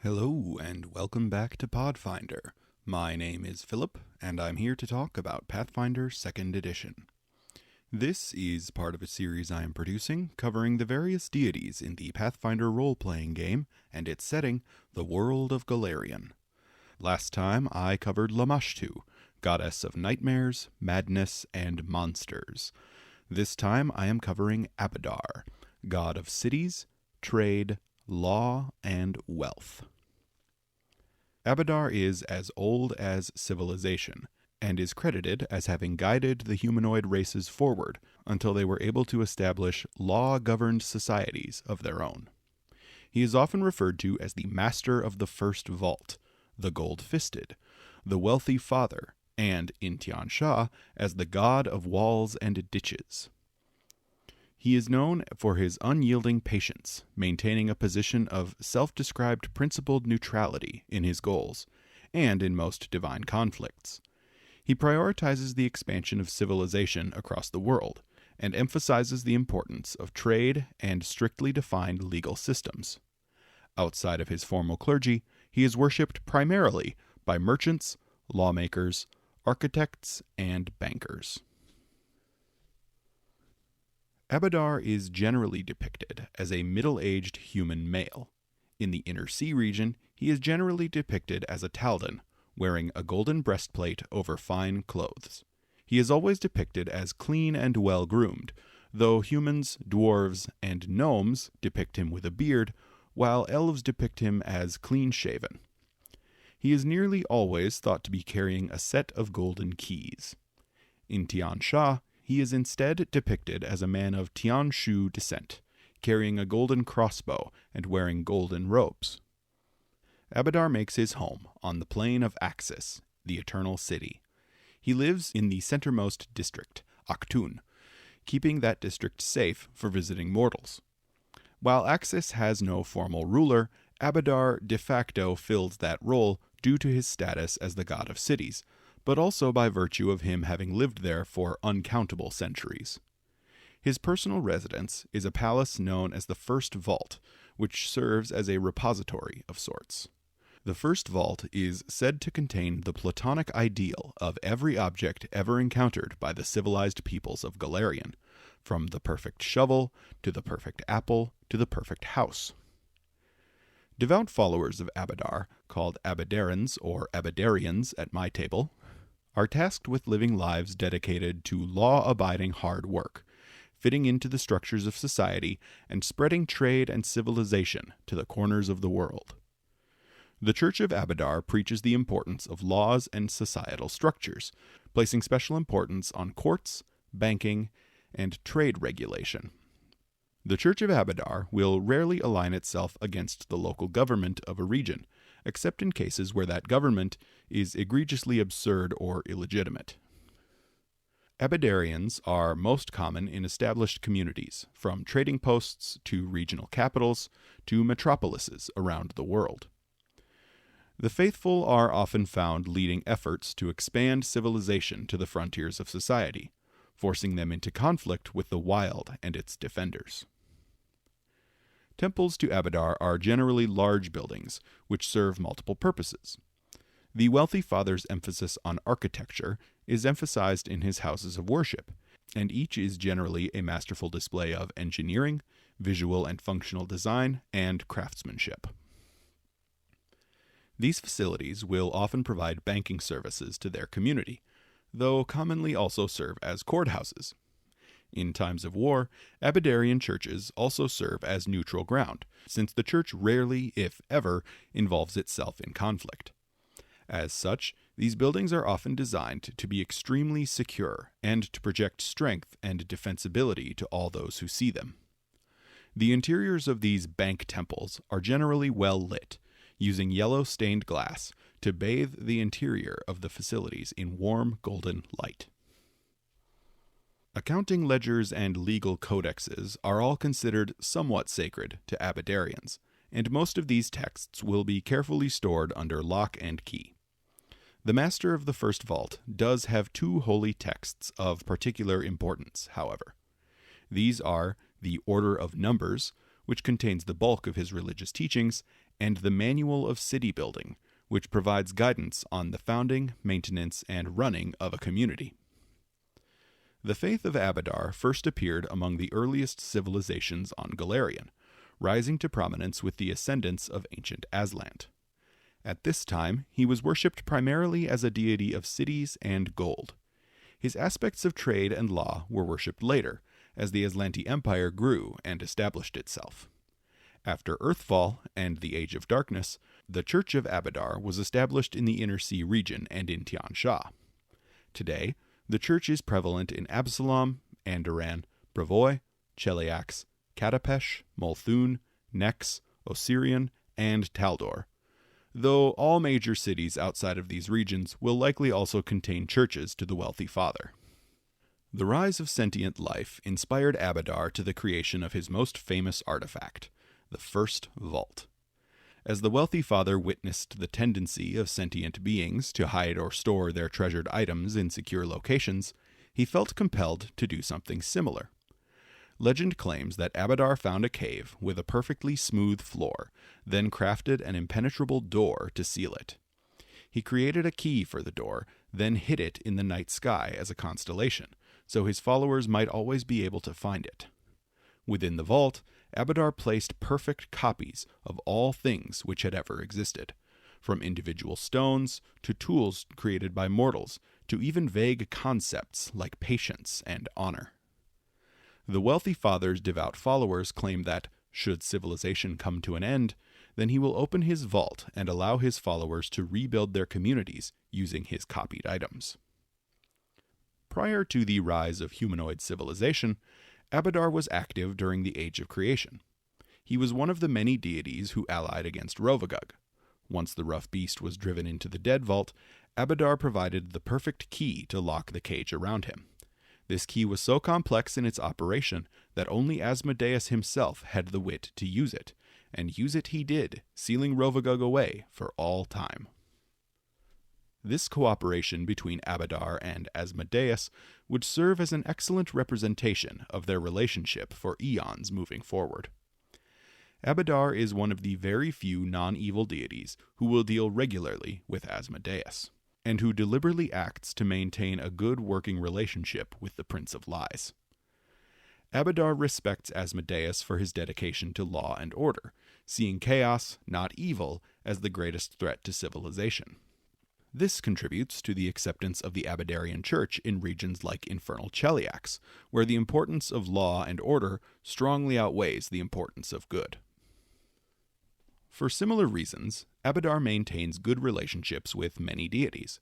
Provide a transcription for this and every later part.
Hello, and welcome back to Pathfinder. My name is Philip, and I'm here to talk about Pathfinder 2nd Edition. This is part of a series I am producing covering the various deities in the Pathfinder role-playing game and its setting, the world of Golarion. Last time I covered Lamashtu, goddess of nightmares, madness, and monsters. This time I am covering Abadar, god of cities, trade, law, and wealth. Abadar is as old as civilization, and is credited as having guided the humanoid races forward until they were able to establish law-governed societies of their own. He is often referred to as the Master of the First Vault, the Gold-Fisted, the Wealthy Father, and, in Tian Sha, as the God of Walls and Ditches. He is known for his unyielding patience, maintaining a position of self-described principled neutrality in his goals, and in most divine conflicts. He prioritizes the expansion of civilization across the world, and emphasizes the importance of trade and strictly defined legal systems. Outside of his formal clergy, he is worshipped primarily by merchants, lawmakers, architects, and bankers. Abadar is generally depicted as a middle-aged human male. In the Inner Sea region, he is generally depicted as a Taldan, wearing a golden breastplate over fine clothes. He is always depicted as clean and well-groomed, though humans, dwarves, and gnomes depict him with a beard, while elves depict him as clean-shaven. He is nearly always thought to be carrying a set of golden keys. In Tian Sha, he is instead depicted as a man of Tian Shu descent, carrying a golden crossbow and wearing golden robes. Abadar makes his home on the plain of Axis, the Eternal City. He lives in the centermost district, Aktun, keeping that district safe for visiting mortals. While Axis has no formal ruler, Abadar de facto fills that role due to his status as the god of cities, but also by virtue of him having lived there for uncountable centuries. His personal residence is a palace known as the First Vault, which serves as a repository of sorts. The First Vault is said to contain the platonic ideal of every object ever encountered by the civilized peoples of Golarion, from the perfect shovel, to the perfect apple, to the perfect house. Devout followers of Abadar, called Abadarans or Abadarians at my table, are tasked with living lives dedicated to law-abiding hard work, fitting into the structures of society, and spreading trade and civilization to the corners of the world. The Church of Abadar preaches the importance of laws and societal structures, placing special importance on courts, banking, and trade regulation. The Church of Abadar will rarely align itself against the local government of a region, except in cases where that government is egregiously absurd or illegitimate. Abadarians are most common in established communities, from trading posts to regional capitals to metropolises around the world. The faithful are often found leading efforts to expand civilization to the frontiers of society, forcing them into conflict with the wild and its defenders. Temples to Abadar are generally large buildings, which serve multiple purposes. The Wealthy Father's emphasis on architecture is emphasized in his houses of worship, and each is generally a masterful display of engineering, visual and functional design, and craftsmanship. These facilities will often provide banking services to their community, though commonly also serve as courthouses. In times of war, Abadarian churches also serve as neutral ground, since the church rarely, if ever, involves itself in conflict. As such, these buildings are often designed to be extremely secure and to project strength and defensibility to all those who see them. The interiors of these bank temples are generally well lit, using yellow stained glass to bathe the interior of the facilities in warm golden light. Accounting ledgers and legal codexes are all considered somewhat sacred to Abadarians, and most of these texts will be carefully stored under lock and key. The Master of the First Vault does have two holy texts of particular importance, however. These are the Order of Numbers, which contains the bulk of his religious teachings, and the Manual of City Building, which provides guidance on the founding, maintenance, and running of a community. The faith of Abadar first appeared among the earliest civilizations on Golarion, rising to prominence with the ascendance of ancient Aslant. At this time, he was worshipped primarily as a deity of cities and gold. His aspects of trade and law were worshipped later, as the Aslanti Empire grew and established itself. After Earthfall and the Age of Darkness, the Church of Abadar was established in the Inner Sea region and in Tian Sha. Today, the church is prevalent in Absalom, Andoran, Brevoy, Cheliax, Katapesh, Multhun, Nex, Osirian, and Taldor, though all major cities outside of these regions will likely also contain churches to the wealthy father. The rise of sentient life inspired Abadar to the creation of his most famous artifact, the First Vault. As the wealthy father witnessed the tendency of sentient beings to hide or store their treasured items in secure locations, he felt compelled to do something similar. Legend claims that Abadar found a cave with a perfectly smooth floor, then crafted an impenetrable door to seal it. He created a key for the door, then hid it in the night sky as a constellation, so his followers might always be able to find it. Within the vault, Abadar placed perfect copies of all things which had ever existed, from individual stones to tools created by mortals, to even vague concepts like patience and honor. The wealthy father's devout followers claim that, should civilization come to an end, then he will open his vault and allow his followers to rebuild their communities using his copied items. Prior to the rise of humanoid civilization, Abadar was active during the Age of Creation. He was one of the many deities who allied against Rovagug. Once the rough beast was driven into the Dead Vault, Abadar provided the perfect key to lock the cage around him. This key was so complex in its operation that only Asmodeus himself had the wit to use it, and use it he did, sealing Rovagug away for all time. This cooperation between Abadar and Asmodeus would serve as an excellent representation of their relationship for eons moving forward. Abadar is one of the very few non-evil deities who will deal regularly with Asmodeus, and who deliberately acts to maintain a good working relationship with the Prince of Lies. Abadar respects Asmodeus for his dedication to law and order, seeing chaos, not evil, as the greatest threat to civilization. This contributes to the acceptance of the Abadarian Church in regions like Infernal Cheliax, where the importance of law and order strongly outweighs the importance of good. For similar reasons, Abadar maintains good relationships with many deities.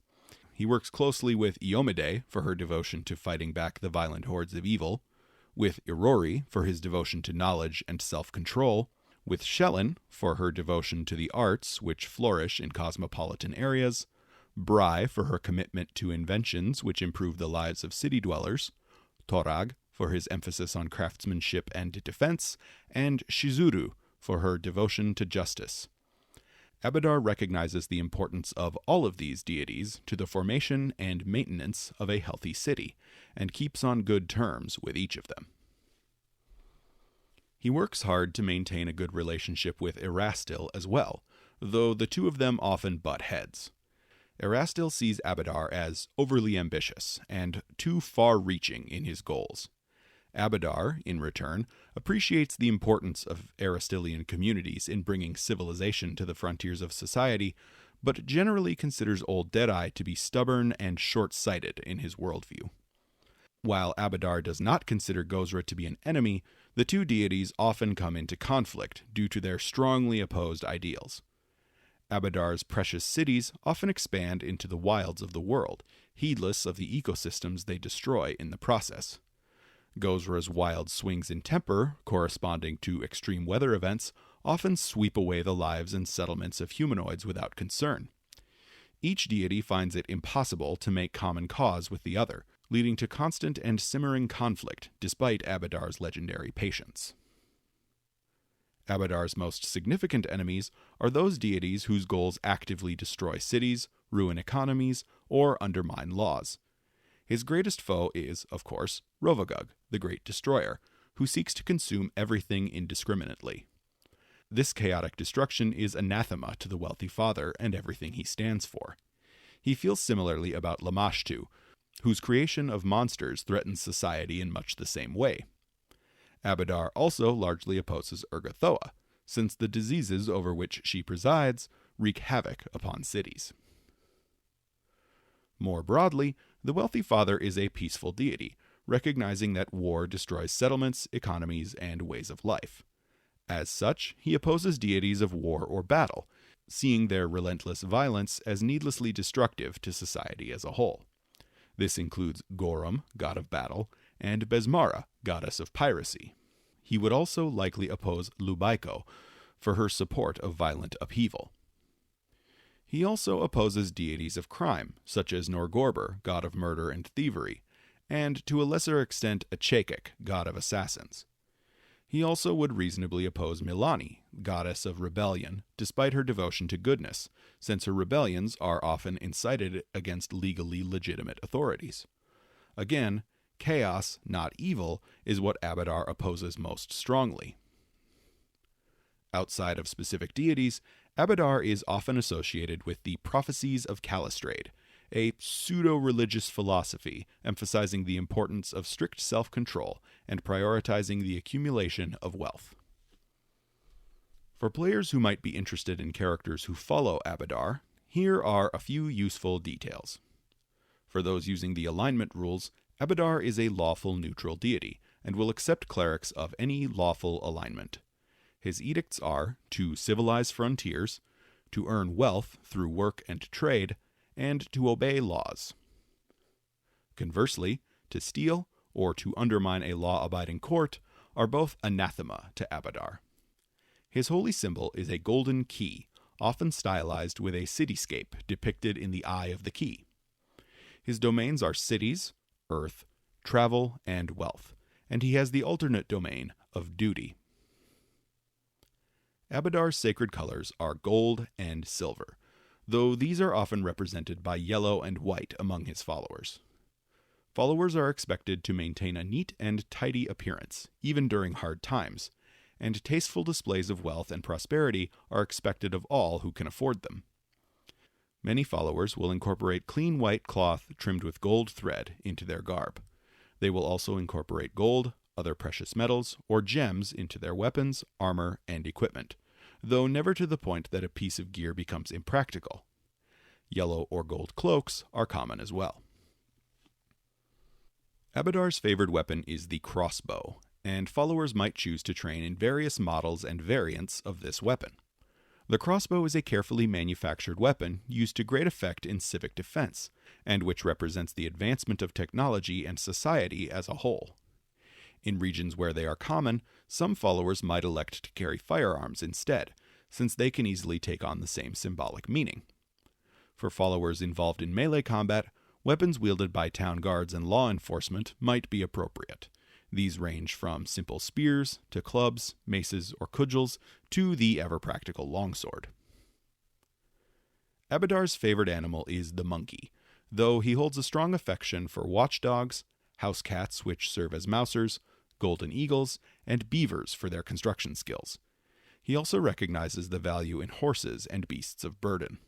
He works closely with Iomide for her devotion to fighting back the violent hordes of evil, with Irori for his devotion to knowledge and self-control, with Shellen for her devotion to the arts which flourish in cosmopolitan areas, Brai for her commitment to inventions which improve the lives of city dwellers, Torag for his emphasis on craftsmanship and defense, and Shizuru for her devotion to justice. Abadar recognizes the importance of all of these deities to the formation and maintenance of a healthy city, and keeps on good terms with each of them. He works hard to maintain a good relationship with Erastil as well, though the two of them often butt heads. Erastil sees Abadar as overly ambitious and too far-reaching in his goals. Abadar, in return, appreciates the importance of Erastilian communities in bringing civilization to the frontiers of society, but generally considers Old Deadeye to be stubborn and short-sighted in his worldview. While Abadar does not consider Gozrah to be an enemy, the two deities often come into conflict due to their strongly opposed ideals. Abadar's precious cities often expand into the wilds of the world, heedless of the ecosystems they destroy in the process. Gozrah's wild swings in temper, corresponding to extreme weather events, often sweep away the lives and settlements of humanoids without concern. Each deity finds it impossible to make common cause with the other, leading to constant and simmering conflict despite Abadar's legendary patience. Abadar's most significant enemies are those deities whose goals actively destroy cities, ruin economies, or undermine laws. His greatest foe is, of course, Rovagug, the Great Destroyer, who seeks to consume everything indiscriminately. This chaotic destruction is anathema to the wealthy father and everything he stands for. He feels similarly about Lamashtu, whose creation of monsters threatens society in much the same way. Abadar also largely opposes Urgathoa, since the diseases over which she presides wreak havoc upon cities. More broadly, the wealthy father is a peaceful deity, recognizing that war destroys settlements, economies, and ways of life. As such, he opposes deities of war or battle, seeing their relentless violence as needlessly destructive to society as a whole. This includes Gorum, god of battle, and Besmara, goddess of piracy. He would also likely oppose Lubaiko for her support of violent upheaval. He also opposes deities of crime, such as Norgorber, god of murder and thievery, and to a lesser extent Achekik, god of assassins. He also would reasonably oppose Milani, goddess of rebellion, despite her devotion to goodness, since her rebellions are often incited against legally legitimate authorities. Again, chaos, not evil, is what Abadar opposes most strongly. Outside of specific deities, Abadar is often associated with the prophecies of Calistrade, a pseudo-religious philosophy emphasizing the importance of strict self-control and prioritizing the accumulation of wealth. For players who might be interested in characters who follow Abadar, here are a few useful details. For those using the alignment rules, Abadar is a lawful neutral deity, and will accept clerics of any lawful alignment. His edicts are to civilize frontiers, to earn wealth through work and trade, and to obey laws. Conversely, to steal or to undermine a law-abiding court are both anathema to Abadar. His holy symbol is a golden key, often stylized with a cityscape depicted in the eye of the key. His domains are cities, earth, travel, and wealth, and he has the alternate domain of duty. Abadar's sacred colors are gold and silver, though these are often represented by yellow and white among his followers. Followers are expected to maintain a neat and tidy appearance, even during hard times, and tasteful displays of wealth and prosperity are expected of all who can afford them. Many followers will incorporate clean white cloth trimmed with gold thread into their garb. They will also incorporate gold, other precious metals, or gems into their weapons, armor, and equipment, though never to the point that a piece of gear becomes impractical. Yellow or gold cloaks are common as well. Abadar's favored weapon is the crossbow, and followers might choose to train in various models and variants of this weapon. The crossbow is a carefully manufactured weapon used to great effect in civic defense, and which represents the advancement of technology and society as a whole. In regions where they are common, some followers might elect to carry firearms instead, since they can easily take on the same symbolic meaning. For followers involved in melee combat, weapons wielded by town guards and law enforcement might be appropriate. These range from simple spears to clubs, maces, or cudgels to the ever-practical longsword. Abadar's favored animal is the monkey, though he holds a strong affection for watchdogs, house cats which serve as mousers, golden eagles, and beavers for their construction skills. He also recognizes the value in horses and beasts of burden.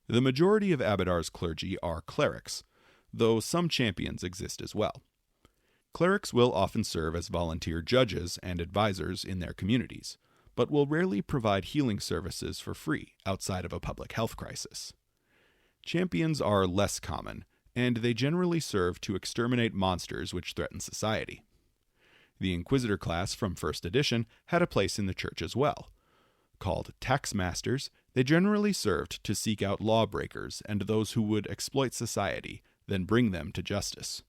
The majority of Abadar's clergy are clerics, though some champions exist as well. Clerics will often serve as volunteer judges and advisors in their communities, but will rarely provide healing services for free outside of a public health crisis. Champions are less common, and they generally serve to exterminate monsters which threaten society. The Inquisitor class from 1st edition had a place in the church as well. Called tax masters, they generally served to seek out lawbreakers and those who would exploit society, then bring them to justice.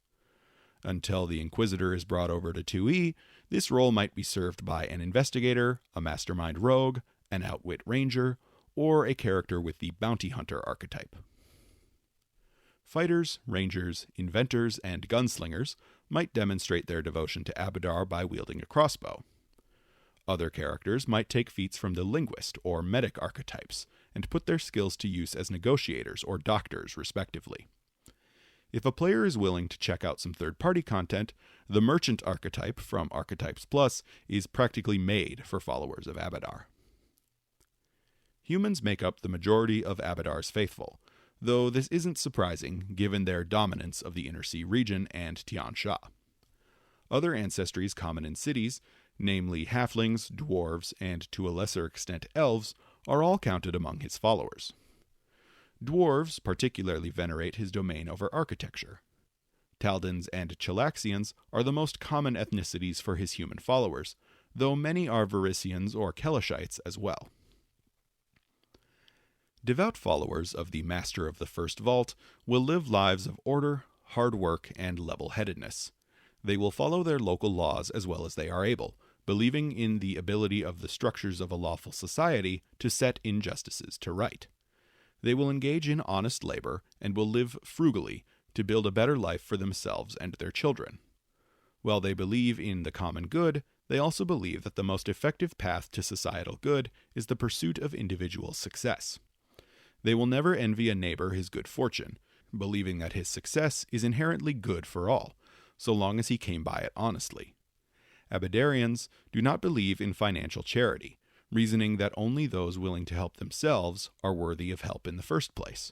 Until the Inquisitor is brought over to 2E, this role might be served by an investigator, a mastermind rogue, an outwit ranger, or a character with the bounty hunter archetype. Fighters, rangers, inventors, and gunslingers might demonstrate their devotion to Abadar by wielding a crossbow. Other characters might take feats from the linguist or medic archetypes and put their skills to use as negotiators or doctors, respectively. If a player is willing to check out some third-party content, the merchant archetype from Archetypes Plus is practically made for followers of Abadar. Humans make up the majority of Abadar's faithful, though this isn't surprising given their dominance of the Inner Sea region and Tian Sha. Other ancestries common in cities, namely halflings, dwarves, and to a lesser extent elves, are all counted among his followers. Dwarves particularly venerate his domain over architecture. Taldans and Chilaxians are the most common ethnicities for his human followers, though many are Varisians or Kelishites as well. Devout followers of the Master of the First Vault will live lives of order, hard work, and level-headedness. They will follow their local laws as well as they are able, believing in the ability of the structures of a lawful society to set injustices to right. They will engage in honest labor and will live frugally to build a better life for themselves and their children. While they believe in the common good, they also believe that the most effective path to societal good is the pursuit of individual success. They will never envy a neighbor his good fortune, believing that his success is inherently good for all, so long as he came by it honestly. Abadarians do not believe in financial charity, reasoning that only those willing to help themselves are worthy of help in the first place.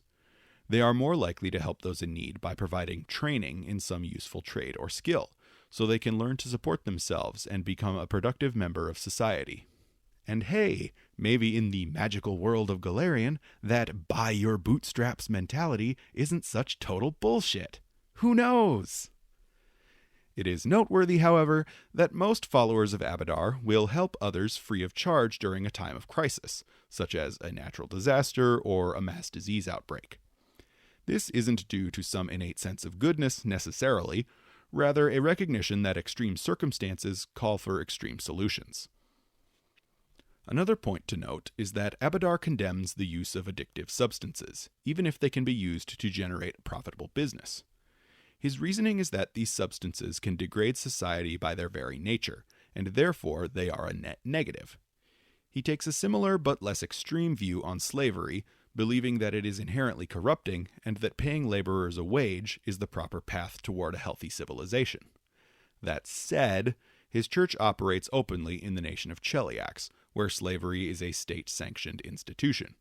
They are more likely to help those in need by providing training in some useful trade or skill, so they can learn to support themselves and become a productive member of society. And hey, maybe in the magical world of Golarion, that buy your bootstraps mentality isn't such total bullshit. Who knows? It is noteworthy, however, that most followers of Abadar will help others free of charge during a time of crisis, such as a natural disaster or a mass disease outbreak. This isn't due to some innate sense of goodness necessarily, rather a recognition that extreme circumstances call for extreme solutions. Another point to note is that Abadar condemns the use of addictive substances, even if they can be used to generate profitable business. His reasoning is that these substances can degrade society by their very nature, and therefore they are a net negative. He takes a similar but less extreme view on slavery, believing that it is inherently corrupting and that paying laborers a wage is the proper path toward a healthy civilization. That said, his church operates openly in the nation of Cheliax, where slavery is a state-sanctioned institution.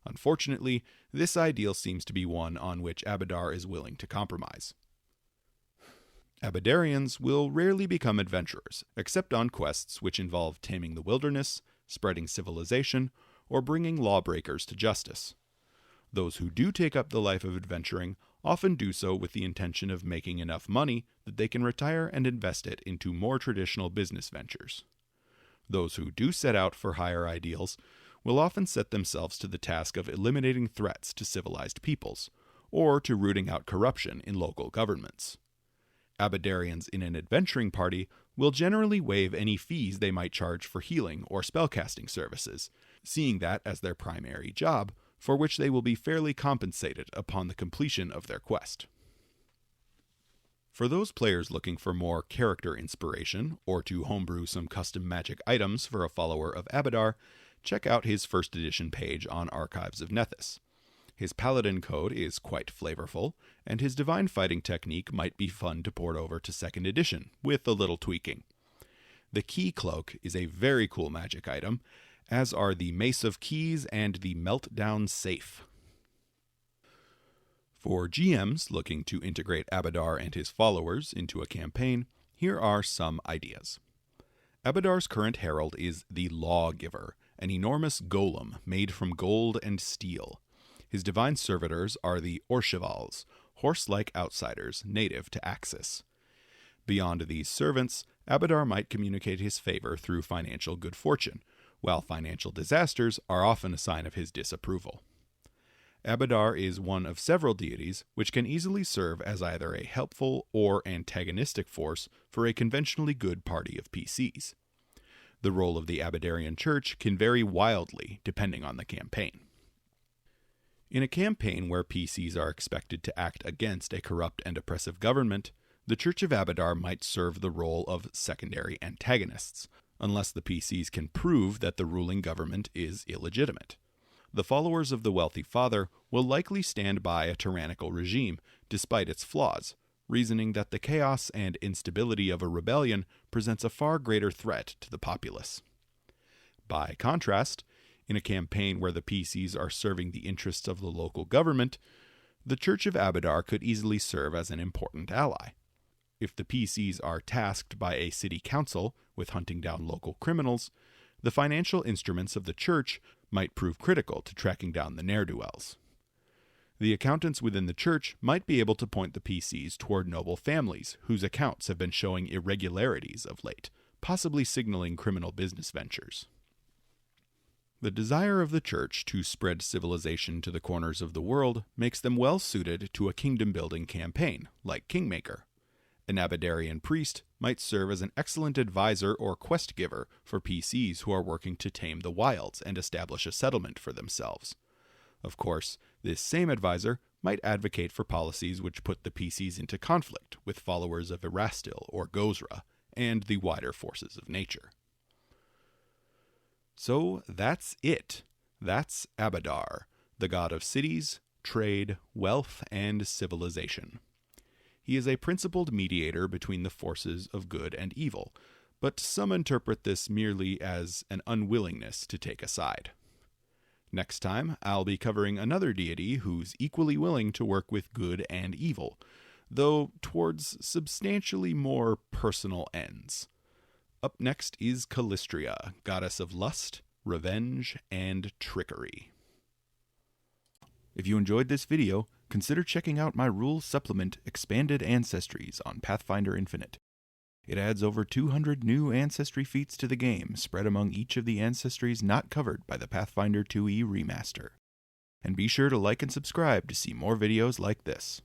Unfortunately, this ideal seems to be one on which Abadar is willing to compromise. Abadarians will rarely become adventurers, except on quests which involve taming the wilderness, spreading civilization, or bringing lawbreakers to justice. Those who do take up the life of adventuring often do so with the intention of making enough money that they can retire and invest it into more traditional business ventures. Those who do set out for higher ideals will often set themselves to the task of eliminating threats to civilized peoples, or to rooting out corruption in local governments. Abadarians in an adventuring party will generally waive any fees they might charge for healing or spellcasting services, seeing that as their primary job, for which they will be fairly compensated upon the completion of their quest. For those players looking for more character inspiration, or to homebrew some custom magic items for a follower of Abadar, check out his first edition page on Archives of Nethys. His paladin code is quite flavorful, and his divine fighting technique might be fun to port over to 2nd edition, with a little tweaking. The Key Cloak is a very cool magic item, as are the Mace of Keys and the Meltdown Safe. For GMs looking to integrate Abadar and his followers into a campaign, here are some ideas. Abadar's current herald is the Lawgiver, an enormous golem made from gold and steel. His divine servitors are the Orchevals, horse-like outsiders native to Axis. Beyond these servants, Abadar might communicate his favor through financial good fortune, while financial disasters are often a sign of his disapproval. Abadar is one of several deities which can easily serve as either a helpful or antagonistic force for a conventionally good party of PCs. The role of the Abadarian Church can vary wildly depending on the campaign. In a campaign where PCs are expected to act against a corrupt and oppressive government, the Church of Abadar might serve the role of secondary antagonists, unless the PCs can prove that the ruling government is illegitimate. The followers of the wealthy father will likely stand by a tyrannical regime, despite its flaws, reasoning that the chaos and instability of a rebellion presents a far greater threat to the populace. By contrast, in a campaign where the PCs are serving the interests of the local government, the Church of Abadar could easily serve as an important ally. If the PCs are tasked by a city council with hunting down local criminals, the financial instruments of the church might prove critical to tracking down the ne'er-do-wells. The accountants within the church might be able to point the PCs toward noble families whose accounts have been showing irregularities of late, possibly signaling criminal business ventures. The desire of the church to spread civilization to the corners of the world makes them well suited to a kingdom-building campaign, like Kingmaker. An Abadarian priest might serve as an excellent advisor or quest giver for PCs who are working to tame the wilds and establish a settlement for themselves. Of course, this same advisor might advocate for policies which put the PCs into conflict with followers of Erastil or Gozra and the wider forces of nature. So that's it. That's Abadar, the god of cities, trade, wealth, and civilization. He is a principled mediator between the forces of good and evil, but some interpret this merely as an unwillingness to take a side. Next time, I'll be covering another deity who's equally willing to work with good and evil, though towards substantially more personal ends. Up next is Callistria, goddess of lust, revenge, and trickery. If you enjoyed this video, consider checking out my rules supplement Expanded Ancestries on Pathfinder Infinite. It adds over 200 new ancestry feats to the game, spread among each of the ancestries not covered by the Pathfinder 2e remaster. And be sure to like and subscribe to see more videos like this.